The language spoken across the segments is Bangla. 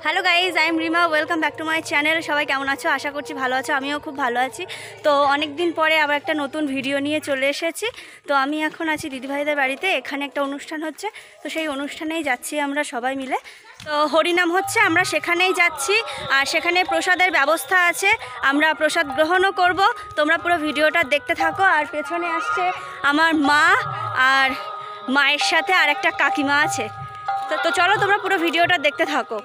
Hello guys, I am Rima. Welcome back to my channel. সবাই কেমন আছো? আশা করছি ভালো আছো। আমিও খুব ভালো আছি। তো অনেক দিন পরে আবার একটা নতুন ভিডিও নিয়ে চলে এসেছি। তো আমি এখন আছি দিদিভাইদের বাড়িতে। এখানে একটা অনুষ্ঠান হচ্ছে, তো সেই অনুষ্ঠানেই যাচ্ছি আমরা সবাই মিলে। তো হরিনাম হচ্ছে, আমরা সেখানেই যাচ্ছি। আর সেখানে প্রসাদের ব্যবস্থা আছে, আমরা প্রসাদ গ্রহণও করব। তোমরা পুরো ভিডিওটা দেখতে থাকো। আর পেছনে আসছে আমার মা, আর মায়ের সাথে আর একটা কাকিমা আছে। তো চলো তোমরা পুরো ভিডিওটা দেখতে থাকো।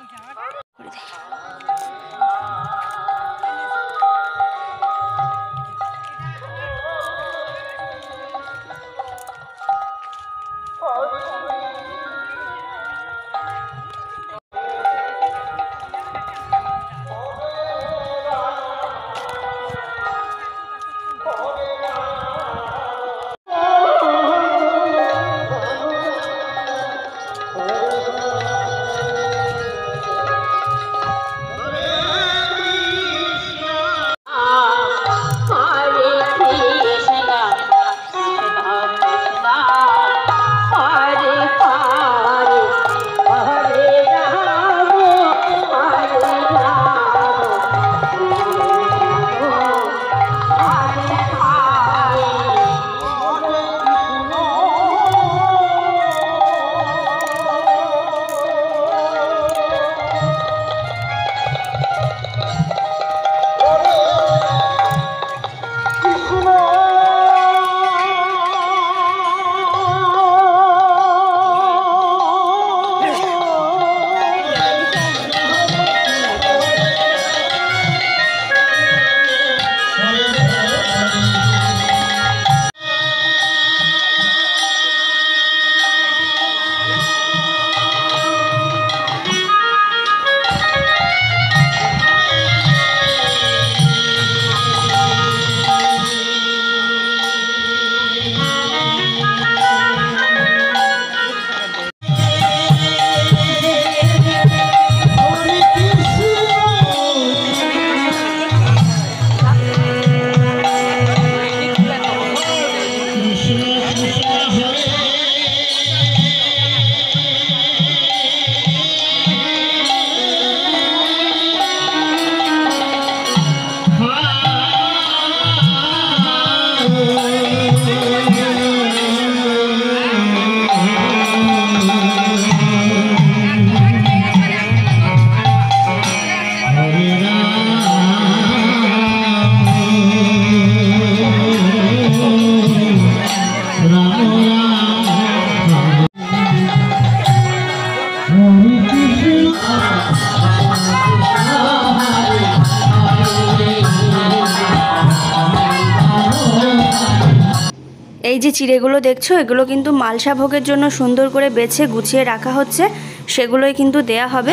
এই যে চিড়েগুলো দেখছো, এগুলো কিন্তু মালসা ভোগের জন্য সুন্দর করে বেছে গুছিয়ে রাখা হচ্ছে, সেগুলোই কিন্তু দেয়া হবে।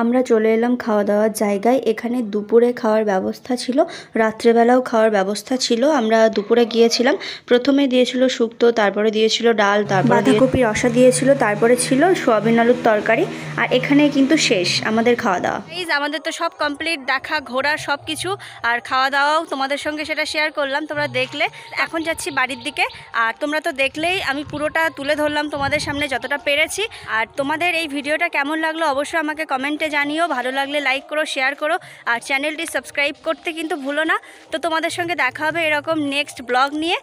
আমরা চলে এলাম খাওয়া দাওয়ার জায়গায়। এখানে দুপুরে খাওয়ার ব্যবস্থা ছিল, রাত্রেবেলাও খাওয়ার ব্যবস্থা ছিল। আমরা দুপুরে গিয়েছিলাম, প্রথমে দিয়েছিল শুক্তো, তারপরে দিয়েছিল ডাল, তারপরে বাঁধাকপি রসা দিয়েছিল, তারপরে ছিল সোয়াবিন আলুর তরকারি। আর এখানে কিন্তু শেষ আমাদের খাওয়া দাওয়া। আমাদের তো সব কমপ্লিট, দেখা ঘোরা সব কিছু, আর খাওয়া দাওয়াও তোমাদের সঙ্গে সেটা শেয়ার করলাম, তোমরা দেখলে। এখন যাচ্ছি বাড়ির দিকে, আর তোমরা তো দেখলেই আমি পুরোটা তুলে ধরলাম তোমাদের সামনে যতটা পেরেছি। আর তোমাদের এই ভিডিওটা কেমন লাগলো অবশ্যই আমাকে কমেন্টে জানিও। ভালো লাগলে লাইক করো, শেয়ার করো, আর চ্যানেলটি সাবস্ক্রাইব করতে কিন্তু ভুলো না। তো তোমাদের সঙ্গে দেখা হবে এরকম নেক্সট ব্লগ নিয়ে।